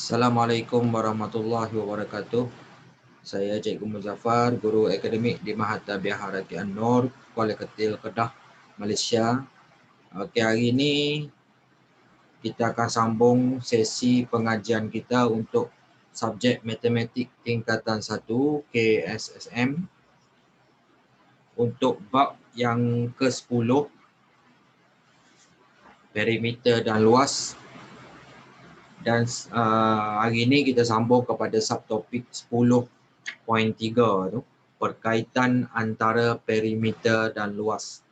Assalamualaikum warahmatullahi wabarakatuh. Saya Cikgu Muzaffar, Guru Akademik di Mahat Tarbiyah Harati An-Nur, Kuala Ketil, Kedah, Malaysia. Okey, hari ini kita akan sambung sesi pengajian kita untuk subjek Matematik tingkatan 1 KSSM untuk bab yang ke-10, perimeter dan luas. Dan hari ini kita sambung kepada subtopik 10.3 tu, perkaitan antara perimeter dan luas.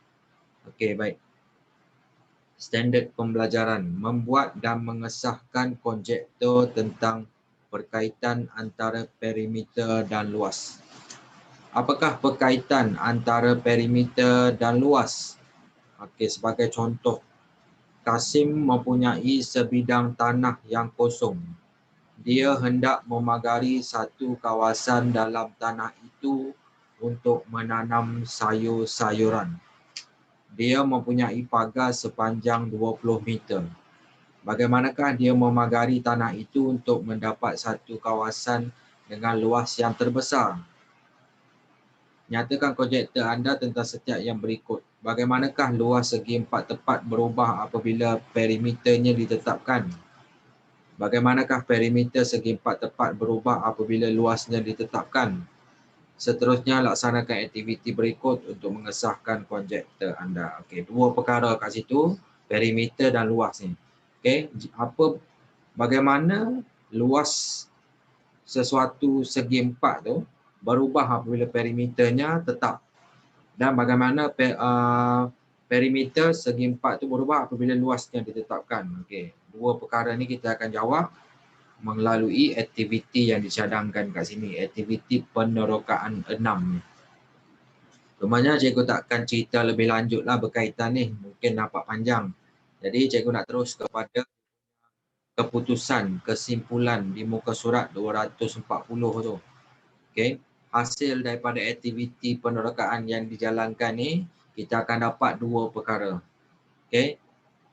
Okey, baik. Standard pembelajaran, membuat dan mengesahkan konjektur tentang perkaitan antara perimeter dan luas. Apakah perkaitan antara perimeter dan luas? Okey, sebagai contoh, Kasim mempunyai sebidang tanah yang kosong. Dia hendak memagari satu kawasan dalam tanah itu untuk menanam sayur-sayuran. Dia mempunyai pagar sepanjang 20 meter. Bagaimanakah dia memagari tanah itu untuk mendapat satu kawasan dengan luas yang terbesar? Nyatakan konjektur anda tentang setiap yang berikut. Bagaimanakah luas segi empat tepat berubah apabila perimeternya ditetapkan? Bagaimanakah perimeter segi empat tepat berubah apabila luasnya ditetapkan? Seterusnya, laksanakan aktiviti berikut untuk mengesahkan konjektur anda. Okey, dua perkara kat situ, perimeter dan luas ni. Okey, bagaimana luas sesuatu segi empat tu berubah apabila perimeternya tetap, dan bagaimana perimeter segi empat tu berubah apabila luasnya ditetapkan. Okey, dua perkara ni kita akan jawab melalui aktiviti yang dicadangkan kat sini, aktiviti penerokaan 6 ni. Cumanya cikgu takkan cerita lebih lanjut lah berkaitan ni, mungkin nampak panjang. Jadi cikgu nak terus kepada keputusan, kesimpulan di muka surat 240 tu. Okey, hasil daripada aktiviti penerokaan yang dijalankan ni, kita akan dapat dua perkara. Okey,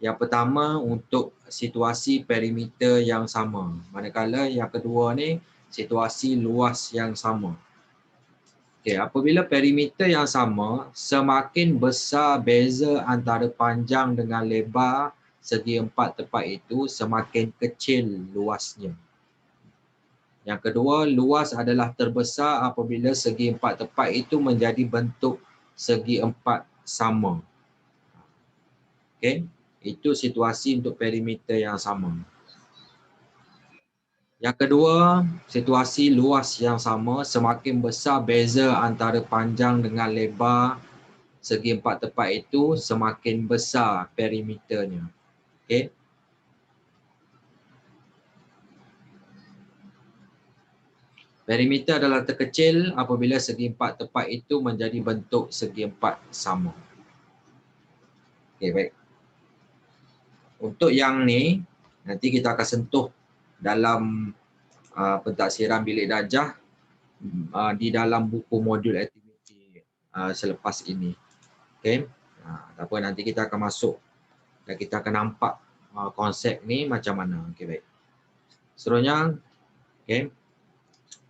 yang pertama untuk situasi perimeter yang sama. Manakala yang kedua ni situasi luas yang sama. Okey, apabila perimeter yang sama, semakin besar beza antara panjang dengan lebar segi empat tepat itu, semakin kecil luasnya. Yang kedua, luas adalah terbesar apabila segi empat tepat itu menjadi bentuk segi empat sama. Okey, itu situasi untuk perimeter yang sama. Yang kedua, situasi luas yang sama, semakin besar beza antara panjang dengan lebar segi empat tepat itu, semakin besar perimeternya. Okey. Perimeter adalah terkecil apabila segi empat tepat itu menjadi bentuk segi empat sama. Okey, baik. Untuk yang ni, nanti kita akan sentuh dalam pentafsiran bilik darjah di dalam buku modul aktiviti selepas ini. Okey. Tak apa, nanti kita akan masuk dan kita akan nampak konsep ni macam mana. Okey, baik. Seterusnya, okey.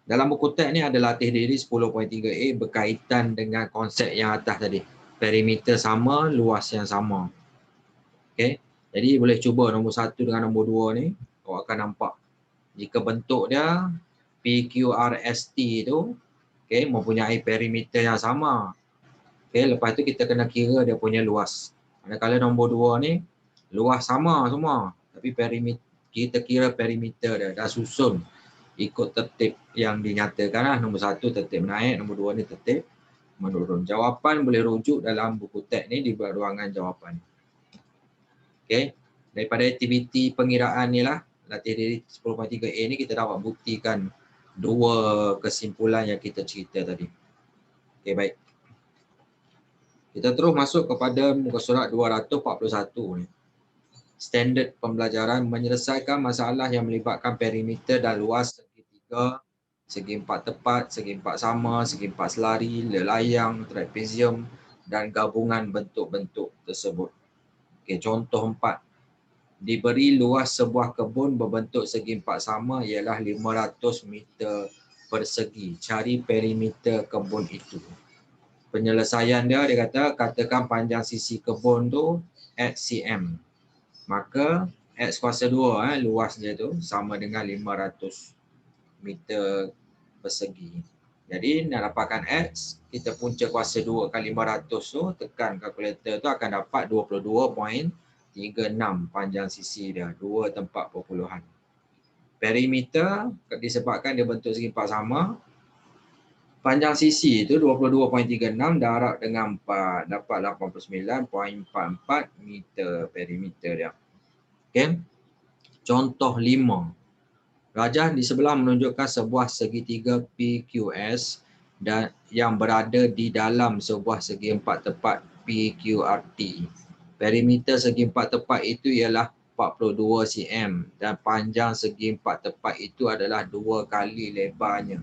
Dalam buku teks ni ada latih diri 10.3a berkaitan dengan konsep yang atas tadi. Perimeter sama, luas yang sama. Okey. Jadi boleh cuba nombor 1 dengan nombor 2 ni. Awak akan nampak jika bentuk dia PQRST tu, okey, mempunyai perimeter yang sama. Okey, lepas tu kita kena kira dia punya luas. Manakala nombor 2 ni luas sama semua, tapi kita kira perimeter dia dah susun ikut tertib yang dinyatakan lah. Nombor 1 tertib naik, nombor 2 ni tertib menurun. Jawapan boleh rujuk dalam buku teks ni di ruangan jawapan. Okey, daripada aktiviti pengiraan ni lah, latih diri 10.3a ni kita dapat buktikan dua kesimpulan yang kita cerita tadi. Okey, baik. Kita terus masuk kepada muka surat 241 ni. Standard pembelajaran, menyelesaikan masalah yang melibatkan perimeter dan luas segitiga, segi empat tepat, segi empat sama, segi empat selari, lelayang, trapezium dan gabungan bentuk-bentuk tersebut. Okey, contoh 4. diberi luas sebuah kebun berbentuk segi empat sama ialah 500 meter persegi. Cari perimeter kebun itu. Penyelesaian dia kata, katakan panjang sisi kebun tu X cm. Maka X kuasa 2 luas dia tu sama dengan 500 meter persegi. Jadi nak dapatkan X, kita punca kuasa 2 kali 500 tu, tekan kalkulator tu akan dapat 22.36 panjang sisi dia, 2 tempat perpuluhan. Perimeter disebabkan dia bentuk segi empat sama, panjang sisi itu 22.36 darab dengan 4 dapat 89.44 meter perimeter dia. Okey. Contoh 5. Rajah di sebelah menunjukkan sebuah segitiga PQS dan yang berada di dalam sebuah segi empat tepat PQRT. Perimeter segi empat tepat itu ialah 42 cm dan panjang segi empat tepat itu adalah 2 kali lebarnya.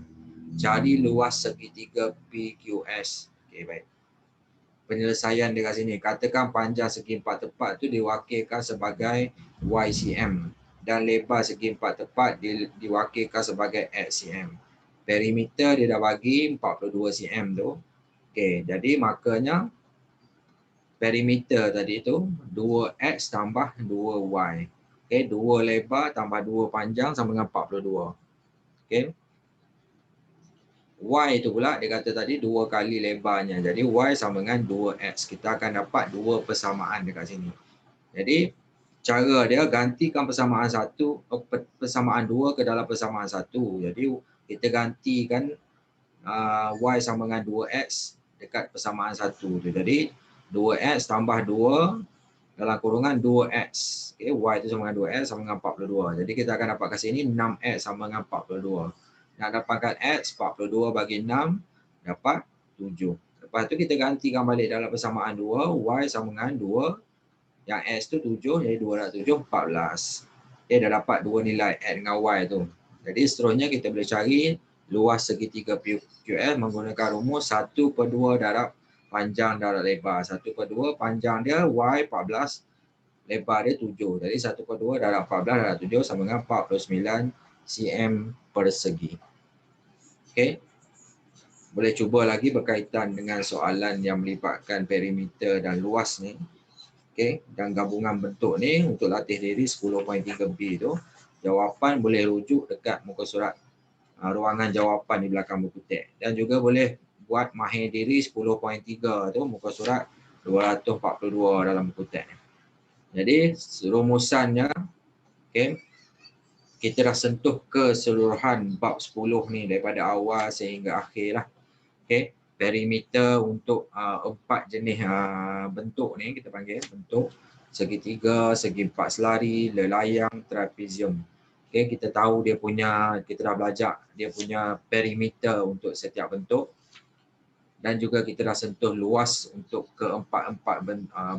Cari luas segitiga PQS. Okey, baik. Penyelesaian dekat sini. Katakan panjang segi empat tepat itu diwakilkan sebagai YCM. Dan lebar segi empat tepat diwakilkan sebagai XCM. Perimeter dia dah bagi 42 cm tu. Okey, jadi makanya perimeter tadi tu 2X tambah 2Y. Okey, 2 lebar tambah 2 panjang sama dengan 42. Okey. Y tu pula dia kata tadi 2 kali lebarnya. Jadi Y sama dengan 2X. Kita akan dapat 2 persamaan dekat sini. Jadi cara dia gantikan persamaan 2 ke dalam persamaan 1. Jadi kita gantikan Y sama dengan 2X dekat persamaan 1 tu. Jadi 2X tambah 2 dalam kurungan 2X. Okay, Y tu sama dengan 2X sama dengan 42. Jadi kita akan dapat kat sini 6X sama dengan 42. Nak dapatkan X, 42 bagi 6 dapat 7. Lepas tu kita gantikan balik dalam persamaan 2. Y sama dengan 2. Yang X tu 7, jadi 2 darab 7, 14. Okay, dah dapat 2 nilai X dengan Y tu. Jadi seterusnya kita boleh cari luas segitiga PQS menggunakan rumus 1/2 darab panjang darab lebar. 1/2 panjang dia Y 14, lebar dia 7. Jadi 1/2 darab 14 darab 7 sama dengan 49 cm persegi. Okey. Boleh cuba lagi berkaitan dengan soalan yang melibatkan perimeter dan luas ni. Okey, dan gabungan bentuk ni untuk latih diri 10.3B tu, jawapan boleh rujuk dekat muka surat ruangan jawapan di belakang buku teks. Dan juga boleh buat mahir diri 10.3 tu muka surat 242 dalam buku teks. Jadi rumusannya, okey, kita dah sentuh keseluruhan bab 10 ni daripada awal sehingga akhir lah. Okey. Perimeter untuk 4 jenis bentuk ni kita panggil bentuk segitiga, segi empat selari, lelayang, trapezium. Okay, kita tahu dia punya, kita dah belajar dia punya perimeter untuk setiap bentuk dan juga kita dah sentuh luas untuk keempat-empat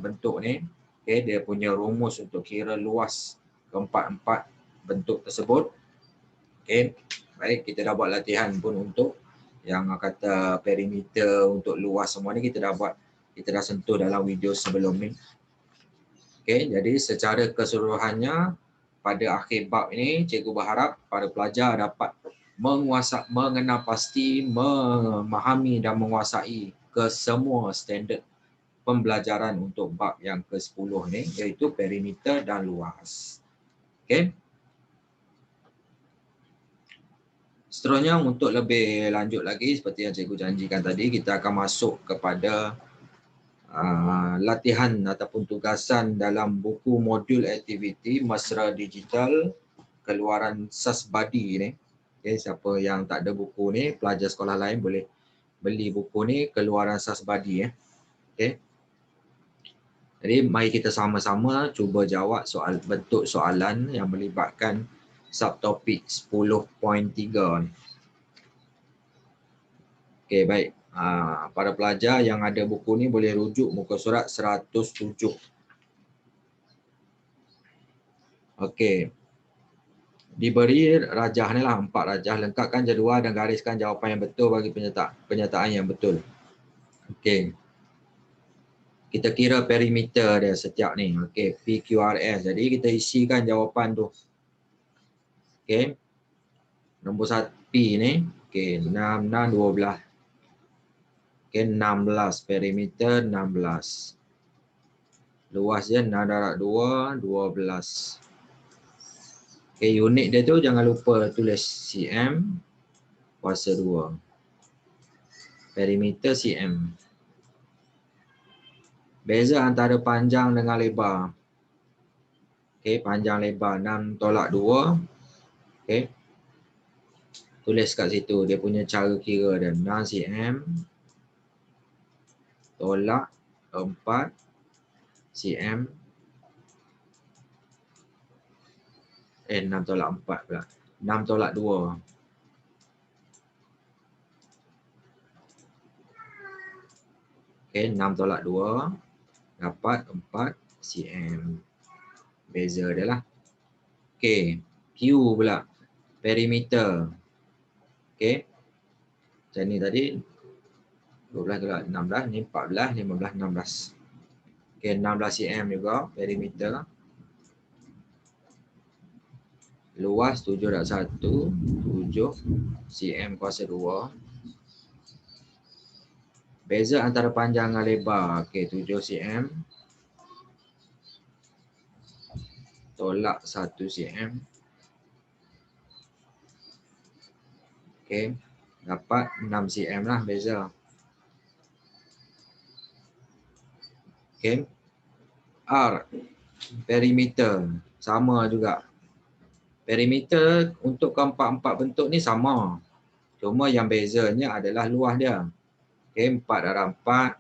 bentuk ni. Okay, dia punya rumus untuk kira luas keempat-empat bentuk tersebut. Okay, baik, kita dah buat latihan pun untuk yang kata perimeter untuk luas semua ni kita dah buat, kita dah sentuh dalam video sebelum ni. Okey, jadi secara keseluruhannya pada akhir bab ini cikgu berharap para pelajar dapat mengenal pasti, memahami dan menguasai kesemua standard pembelajaran untuk bab yang ke-10 ni iaitu perimeter dan luas. Okey. Seterusnya untuk lebih lanjut lagi seperti yang cikgu janjikan tadi, kita akan masuk kepada latihan ataupun tugasan dalam buku modul aktiviti Mesra Digital keluaran Sasbadi ni. Okay, siapa yang tak ada buku ni, pelajar sekolah lain boleh beli buku ni keluaran Sasbadi. Okay. Jadi mari kita sama-sama cuba jawab bentuk soalan yang melibatkan subtopik 10.3 ni. Okey, baik. Para pelajar yang ada buku ni boleh rujuk muka surat 107. Okey. Diberi rajah ni lah, 4 rajah. Lengkapkan jadual dan gariskan jawapan yang betul bagi penyataan yang betul. Okey. kita kira perimeter dia setiap ni. Okey, PQRS. Jadi kita isikan jawapan tu. Okey. Nombor 1 P ni. Okey, 6, 6, 12. Okey, 16. Perimeter 16. Luas dia 6/2, 12. Okey, unit dia tu jangan lupa tulis cm kuasa 2. Perimeter cm. Beza antara panjang dengan lebar. Okey, panjang lebar 6/2. Okey. Tulis kat situ dia punya cara kira dia. 6 cm tolak 4 cm. 6/4 pula. 6/2. Okey, 6/2 dapat 4 cm. Beza dia lah. Okey, Q pula. Perimeter. Okey. Macam ni tadi. 12 tolak 16, ni 14, 15, 16. Okey, 16 cm juga perimeter. Luas 7/1, 7 cm kuasa 2. Beza antara panjang dan lebar. Okey, 7 cm tolak 1 cm. Okey, dapat 6 cm lah beza. Okey. R, perimeter. Sama juga. Perimeter untuk keempat-empat bentuk ni sama. Cuma yang bezanya adalah luas dia. Okey, 4/4,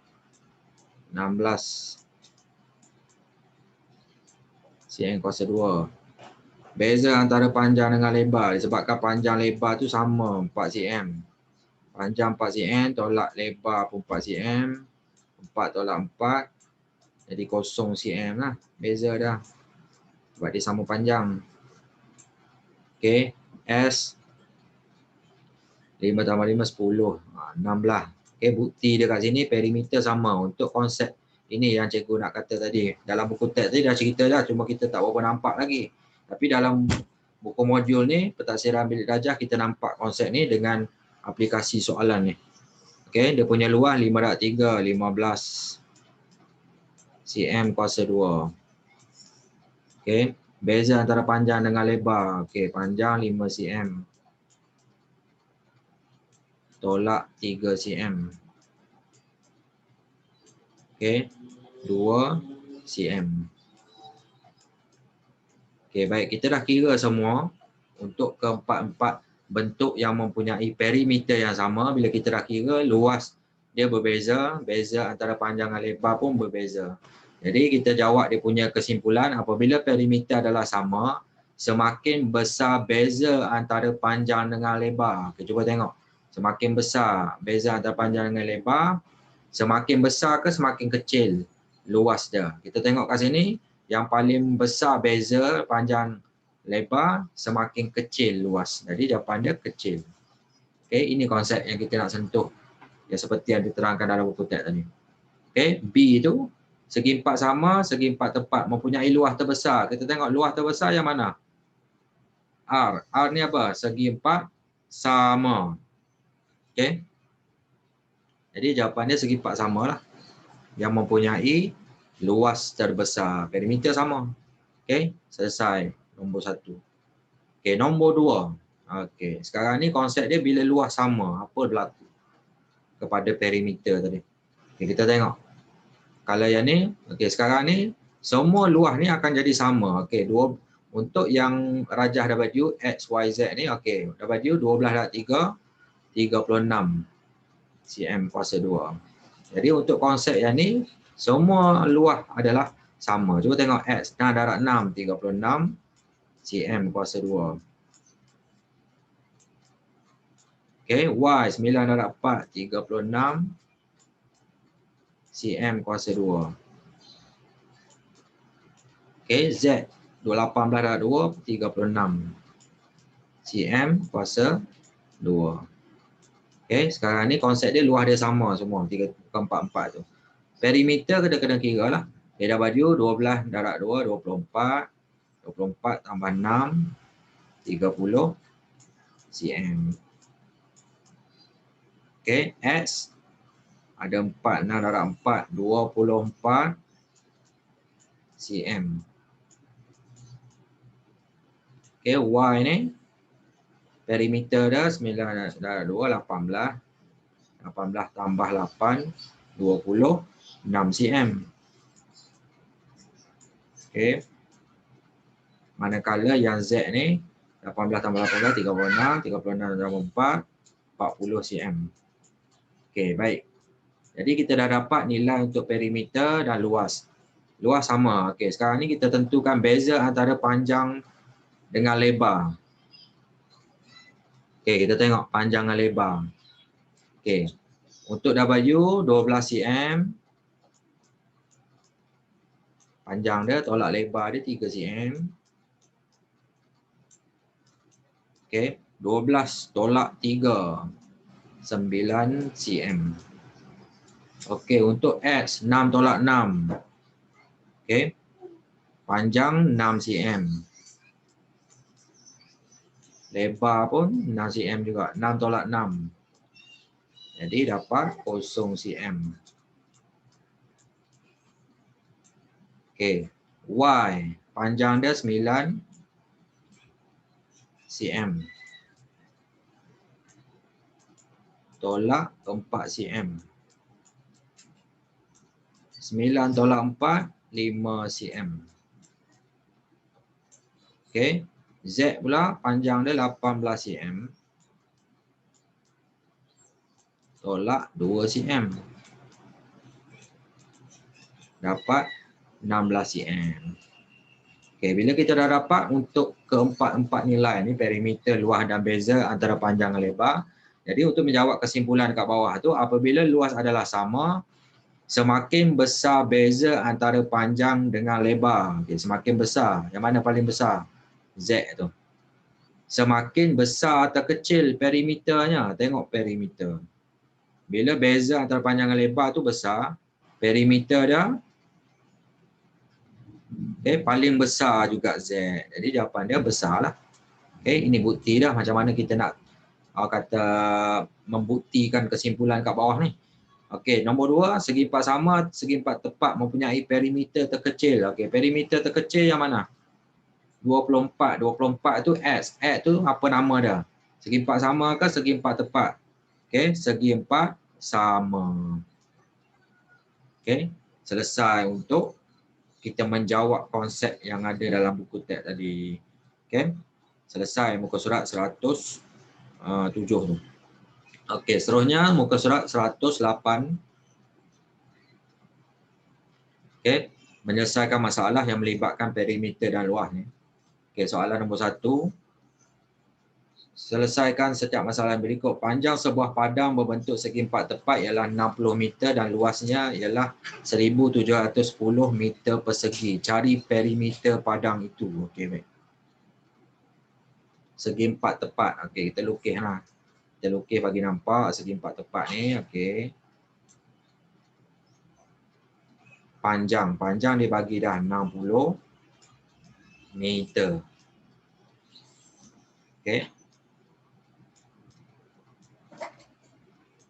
16 cm kuasa 2. Beza antara panjang dengan lebar. Disebabkan panjang lebar tu sama 4 cm. Panjang 4 cm tolak lebar pun 4 cm. 4 tolak 4. Jadi 0 cm lah. Beza dah. Sebab dia sama panjang. Okey. S 5 tambah 5, 10. 16. Okey, bukti dia kat sini perimeter sama. Untuk konsep ini yang cikgu nak kata tadi. Dalam buku teks tadi dah cerita dah. Cuma kita tak berapa nampak lagi. Tapi dalam buku modul ni, pentaksiran bilik darjah, kita nampak konsep ni dengan aplikasi soalan ni. Okey, dia punya luas 5/3, 15 cm kuasa 2. Okey, beza antara panjang dengan lebar. Okey, panjang 5 cm tolak 3 cm. Okey, 2 cm. Okey, baik, kita dah kira semua untuk keempat-empat bentuk yang mempunyai perimeter yang sama. Bila kita dah kira, luas dia berbeza, beza antara panjang dan lebar pun berbeza. Jadi kita jawab dia punya kesimpulan, apabila perimeter adalah sama, semakin besar beza antara panjang dengan lebar. Okay, cuba tengok. Semakin besar beza antara panjang dengan lebar, semakin besar ke semakin kecil luas dia. Kita tengok kat sini, yang paling besar beza panjang lebar, semakin kecil luas. Jadi jawapan dia kecil. Okey, ini konsep yang kita nak sentuh. Ya, seperti yang diterangkan dalam buku teks tadi. Okey, B itu segi empat sama, segi empat tepat, mempunyai luas terbesar. Kita tengok luas terbesar yang mana? R. R ni apa? Segi empat sama. Okey. Jadi jawapan dia segi empat sama lah. Yang mempunyai luas terbesar. Perimeter sama. Okey, selesai. Nombor 1. Okey, nombor 2. Okey, sekarang ni konsep dia bila luas sama, apa berlaku kepada perimeter tadi. Okey, kita tengok. Kalau yang ni, okey, sekarang ni semua luas ni akan jadi sama. Okey, untuk yang rajah W X, Y, Z ni, okey, W 12/3, 36 cm kuasa 2. Jadi untuk konsep yang ni, semua luas adalah sama. Cuba tengok X, 6/6, 36 cm kuasa 2. Okey, Y 9/4, 36 cm kuasa 2. Okey, Z 18/2, 36 cm kuasa 2. Okey, sekarang ni konsep dia luas dia sama semua, 3, 4, 4 tu. Perimeter kita kena kira lah. Dia dah baju 12 darab 2, 24. 24 tambah 6, 30 cm. Okay, X ada 4, 6 darab 4, 24 cm. Okay, Y ni perimeter dah 9 darab 2, 18. 18 tambah 8, 26 cm. Okay. Manakala yang Z ni 18 tambah 18, 36. 36 tambah 4, 40 cm. Okay, baik. Jadi kita dah dapat nilai untuk perimeter dan luas. Luas sama. Okay, sekarang ni kita tentukan beza antara panjang dengan lebar. Okay, kita tengok panjang dan lebar. Okay, untuk W 12 cm. Panjang dia tolak lebar dia 3 cm. Okay, 12 tolak 3, 9 cm. Okay, untuk X 6 tolak 6. Okay, panjang 6 cm. Lebar pun 6 cm juga. 6 tolak 6. Jadi dapat 0 cm. Okay, Y panjang dia 9 cm. Tolak 4 cm. 9 tolak 4, 5 cm. Okay, Z pula panjang dia 18 cm. Tolak 2 cm. Dapat 16 cm. Okay, bila kita dah dapat untuk keempat-empat nilai ni, perimeter, luas dan beza antara panjang dan lebar. Jadi untuk menjawab kesimpulan kat bawah tu, apabila luas adalah sama, semakin besar beza antara panjang dengan lebar. Okay, semakin besar. Yang mana paling besar? Z tu. Semakin besar atau kecil perimeternya. Tengok perimeter. Bila beza antara panjang dan lebar tu besar, perimeter dia paling besar juga Z. Jadi jawapan dia besar lah. Ini bukti dah macam mana kita nak kata membuktikan kesimpulan kat bawah ni. Nombor 2, segi empat sama, segi empat tepat mempunyai perimeter terkecil. Perimeter terkecil yang mana? 24. 24 tu X. X tu apa nama dia? Segi empat sama ke segi empat tepat? Segi empat sama. Selesai untuk kita menjawab konsep yang ada dalam buku teks tadi. Selesai muka surat 107 tu. Seterusnya muka surat 108. Menyelesaikan masalah yang melibatkan perimeter dan luas ni. Soalan nombor 1. Selesaikan setiap masalah yang berikut. Panjang sebuah padang berbentuk segi empat tepat ialah 60 meter dan luasnya ialah 1710 meter persegi. Cari perimeter padang itu. Baik. Segi empat tepat. Kita lukis lah. Kita lukis bagi nampak segi empat tepat ni. Panjang dibagi dah 60 meter.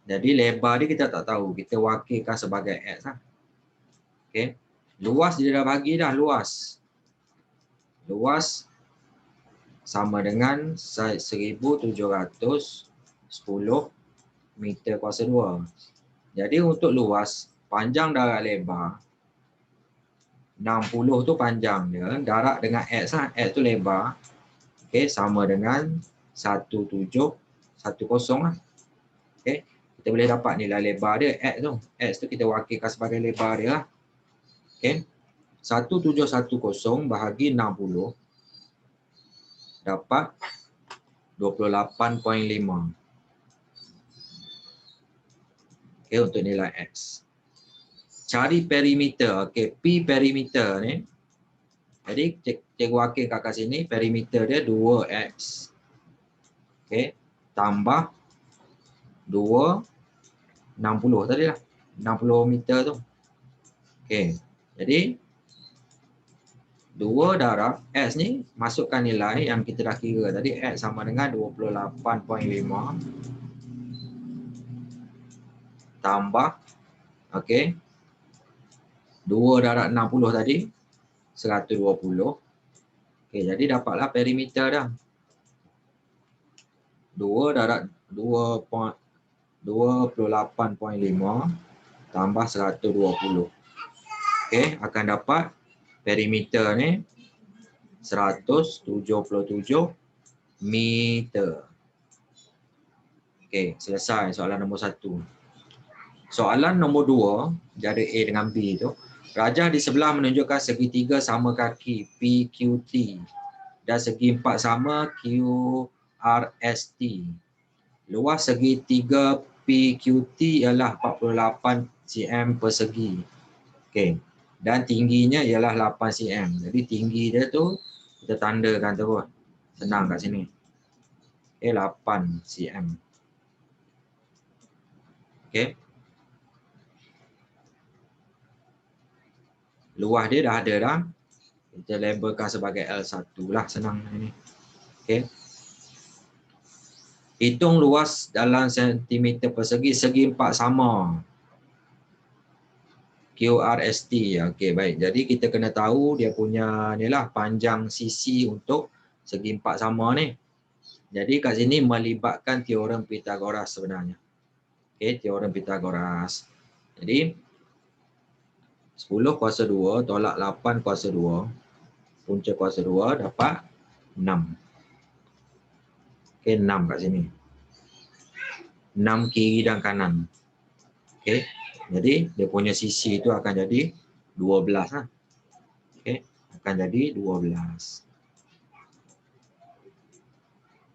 Jadi lebar ni kita tak tahu. Kita wakilkan sebagai X lah. Luas dia dah bagi dah. Luas sama dengan 1710 meter kuasa 2. Jadi untuk luas, panjang darab lebar. 60 tu panjang dia. Darab dengan X lah. X tu lebar. Sama dengan 1710 lah. Kita boleh dapat nilai lebar dia, X tu. X tu kita wakilkan sebagai lebar dia lah. 1710 bahagi 60 dapat 28.5. Untuk nilai X. Cari perimeter. P perimeter ni. Jadi cikgu wakilkan kat sini, perimeter dia 2X. Tambah 2, 60 tadi lah. 60 meter tu. Okey. Jadi 2 darab X ni masukkan nilai yang kita dah kira tadi, X sama dengan 28.5 tambah okey 2 darab 60 tadi 120. Okey, jadi dapatlah perimeter dah. 2 darab 28.5 tambah 120. Okey, akan dapat perimeter ni 177 meter. Okey, selesai soalan nombor 1. Soalan nombor 2, dia ada A dengan B tu. Rajah di sebelah menunjukkan segitiga sama kaki PQT dan segi empat sama QRST. Luas segitiga PQT ialah 48 cm persegi. Okey. Dan tingginya ialah 8 cm. Jadi tinggi dia tu kita tandakan terus. Senang kat sini. Okey, 8 cm. Okey. Luas dia dah ada dah. Kita labelkan sebagai L1 lah, senang ini. Okey. Hitung luas dalam sentimeter persegi, segi empat sama. QRST. Okey, baik. Jadi kita kena tahu dia punya ni lah panjang sisi untuk segi empat sama ni. Jadi kat sini melibatkan teorem Pythagoras sebenarnya. Okey, teorem Pythagoras. Jadi 10 kuasa 2 tolak 8 kuasa 2 punca kuasa 2 dapat 6. Okey, 6 kat sini. 6 kiri dan kanan. Okey. Jadi dia punya sisi itu akan jadi 12 lah. Okey, akan jadi 12.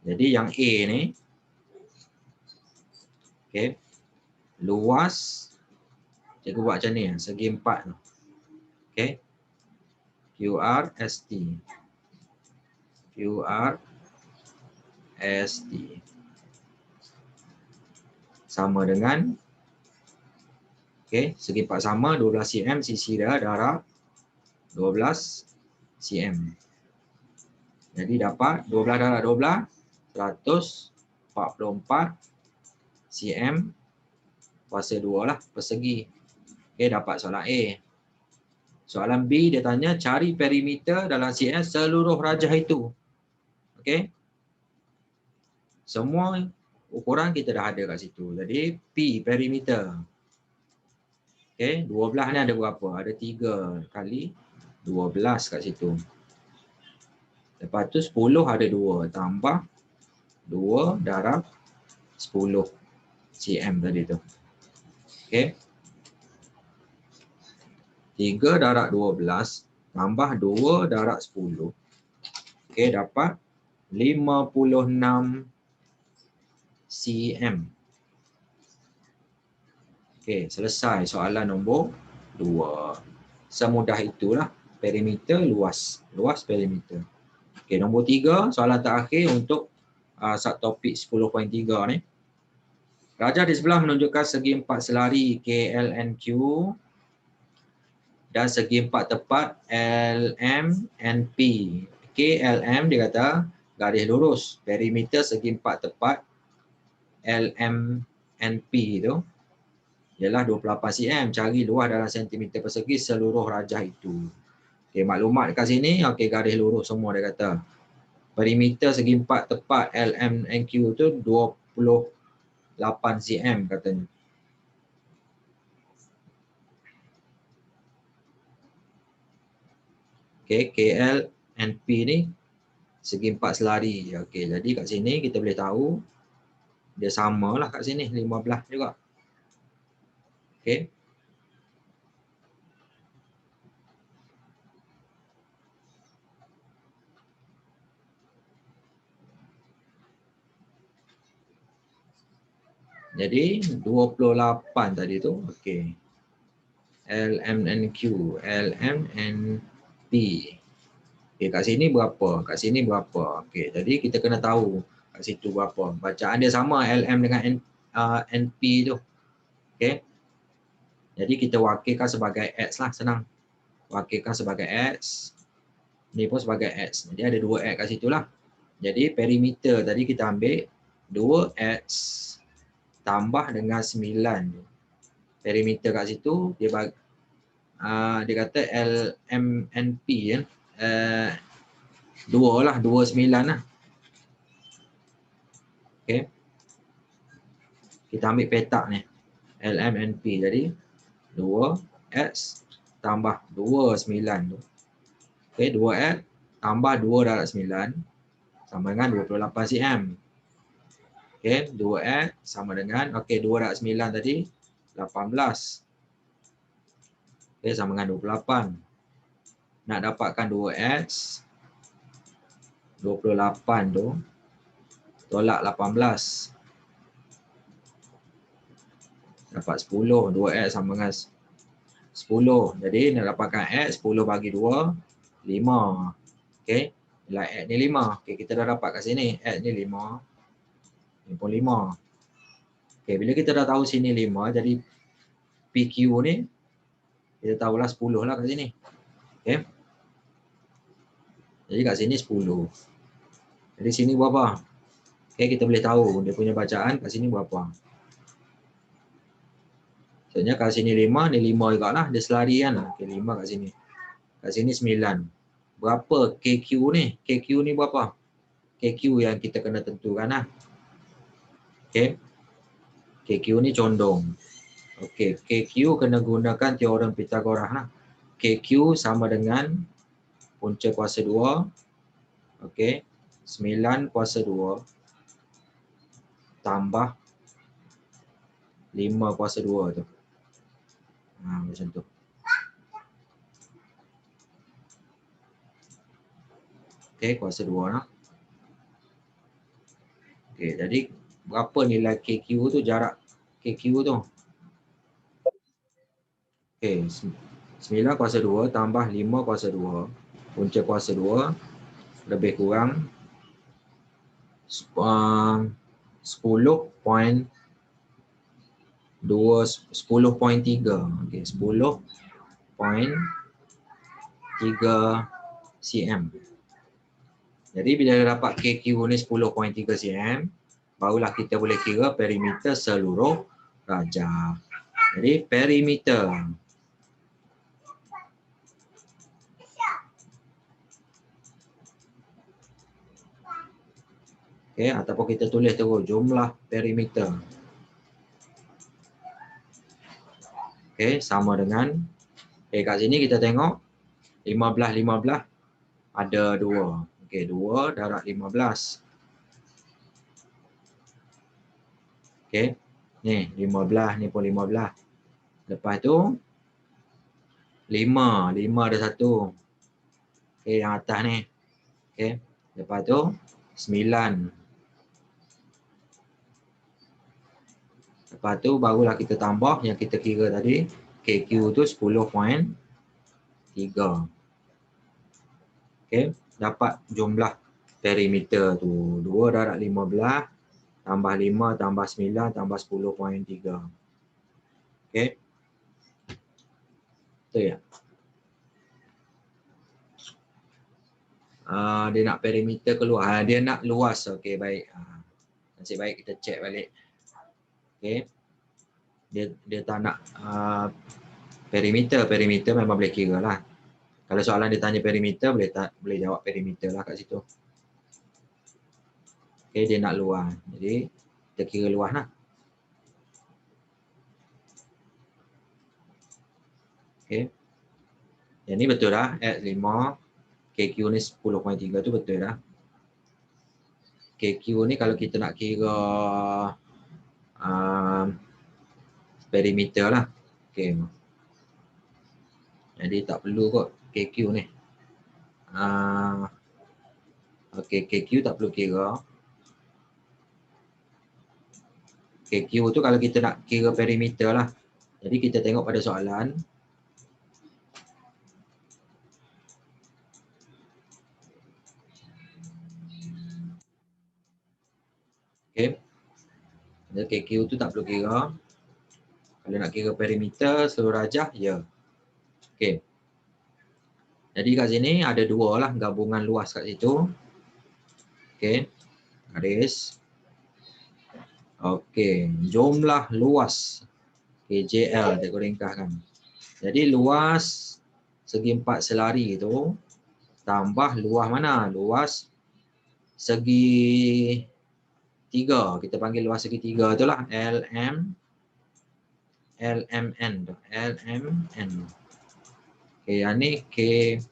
Jadi yang A ni okey, luas cikgu buat macam ni, segi empat tu. Okey. QRST. QRST sama dengan okey, segi empat sama 12 cm, sisi dia darab 12 cm. Jadi dapat 12 darab 12 144 cm kuasa 2 lah persegi. Okey, dapat soalan A. Soalan B dia tanya cari perimeter dalam cm seluruh rajah itu. Okey. Semua ukuran kita dah ada kat situ. Jadi P perimeter. Okey, 12 ni ada berapa? Ada 3 kali 12 kat situ. Lepas tu 10 ada 2 tambah 2 darab 10 cm tadi tu. Okey. 3 darab 12 tambah 2 darab 10. Okey, dapat 56 cm. Okey, selesai soalan nombor 2. Semudah itulah perimeter luas. Luas perimeter. Okey, nombor 3, soalan terakhir untuk subtopik 10.3 ni. Rajah di sebelah menunjukkan segi empat selari KLNQ dan segi empat tepat LMNP. KLM dia kata garis lurus. Perimeter segi empat tepat LMNP tu ialah 28 cm. Cari luas dalam sentimeter persegi seluruh rajah itu. Okey, maklumat dekat sini, okey, garis lurus semua dia kata. Perimeter segi empat tepat LMNQ tu 28 cm katanya. Okey, KLNP ni segi empat selari. Okey, jadi kat sini kita boleh tahu dia samalah kat sini 15 juga. Okey. Jadi 28 tadi tu. Okey. LMNQ, LMNP. Okey, kat sini berapa? Kat sini berapa? Okey, jadi kita kena tahu kat situ berapa. Bacaan dia sama LM dengan NP tu. Okey. Jadi kita wakilkan sebagai X lah, senang. Wakilkan sebagai X. Ni pun sebagai X. Jadi ada 2X kat situ lah. Jadi perimeter tadi kita ambil 2X tambah dengan 9. Perimeter kat situ dia bagi, dia kata LMNP ya. 2 lah, 29 lah. Okay. Kita ambil petak ni. LMNP jadi 2X tambah 29 tu. Okay, 2X tambah 2 darab 9 sama dengan 28 cm. Okay, 2X sama dengan, okay, 2 darab 9 tadi 18. Okay, sama dengan 28. Nak dapatkan 2X 28 tu tolak 18. Dapat 10. 2X sama dengan 10. Jadi nak dapatkan X, 10 bagi 2, 5. Okay. Nilai X ni 5. Okay, kita dah dapat kat sini. X ni 5. Ni pun 5. Okay, bila kita dah tahu sini 5, jadi PQ ni kita tahulah 10 lah kat sini. Okay. Jadi kat sini 10. Jadi sini berapa? Okay, kita boleh tahu dia punya bacaan kat sini berapa. Maksudnya kat sini 5, ni 5 juga lah. Dia selari kan. Okay, 5 kat sini. Kat sini 9. Berapa KQ ni? KQ ni berapa? KQ yang kita kena tentukan lah. Okay. KQ ni condong. Okay, KQ kena gunakan teorem Pythagoras lah. KQ sama dengan punca kuasa 2. Okay. 9 kuasa 2 tambah 5 kuasa 2 tu. Macam tu. Okay, kuasa 2 lah. Okay, jadi berapa nilai KQ tu, jarak KQ tu? Okay, 9 kuasa 2 tambah 5 kuasa 2. Punca kuasa 2 lebih kurang 10.3. Okay, 10.3 cm. Jadi bila dapat KQ ni 10.3 cm, barulah kita boleh kira perimeter seluruh rajah. Jadi perimeter okay, ataupun kita tulis terus jumlah perimeter. Okay, sama dengan kat sini kita tengok 15 ada 2. Okay, 2 darab 15. Okay, ni 15, ni pun 15. Lepas tu 5 ada 1. Okay, yang atas ni. Okay, lepas tu 9. Lepas tu barulah kita tambah yang kita kira tadi. KQ tu 10.3. Okay, dapat jumlah perimeter tu. 2 darab 15 tambah 5 tambah 9 tambah 10.3. Okay. Betul ya? Dia nak perimeter keluar. Dia nak luas. Okay, baik. Nasib baik kita check balik. Okay. Dia tak nak perimeter. Perimeter memang boleh kira lah. Kalau soalan dia tanya perimeter, boleh jawab perimeter lah kat situ. Okay, dia nak luas. Jadi, kita kira luas lah. Okay. Yang ni betul lah. X5, KQ ni 10.3 tu betul lah. KQ ni kalau kita nak kira perimeter lah. Okay. Jadi, tak perlu kot KQ ni. Okay, KQ tak perlu kira. KQ tu kalau kita nak kira perimeter lah. Jadi kita tengok pada soalan. Okay. KQ tu tak perlu kira. Kalau nak kira perimeter seluruh rajah, ya. Okey. Jadi kat sini ada dua lah gabungan luas kat situ. Okey. Garis. Okey. Jumlah luas KJL cikgu ringkaskan. Jadi luas segi 4 selari itu tambah luas mana? Luas segi 3. Kita panggil luas segi 3 itulah LMN tu. LMN. Okey, yang ni KLNP.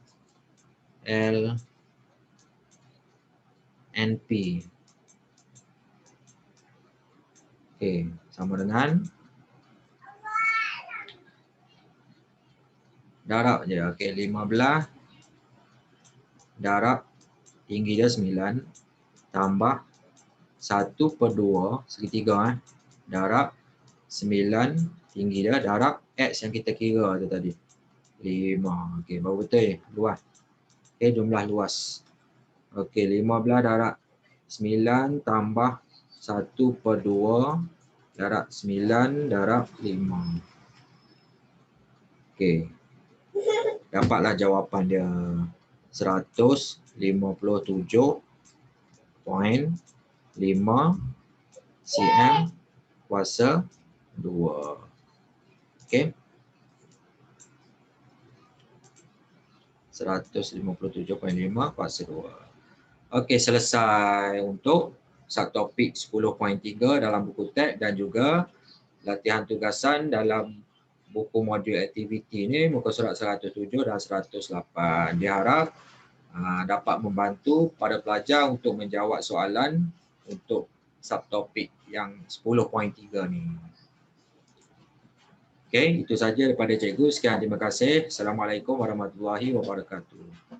Okey, sama dengan darab je. Okey, 15 darab tinggi dia 9 tambah 1/2 segitiga darab 9 tinggi dia darab X yang kita kira tu tadi. 5. Okey, baru betul luas. Okey, jumlah luas. Okey, 15 darab 9 tambah 1/2 darab 9 darab 5. Okey. Dapatlah jawapan dia 157.5 cm kuasa 2. Okey. 157.5 kuasa 2. Okey, selesai untuk subtopik 10.3 dalam buku teks dan juga latihan tugasan dalam buku modul aktiviti ni muka surat 107 dan 108. Diharap dapat membantu pada pelajar untuk menjawab soalan untuk subtopik yang 10.3 ni. Okey, itu saja daripada cikgu. Sekian, terima kasih. Assalamualaikum warahmatullahi wabarakatuh.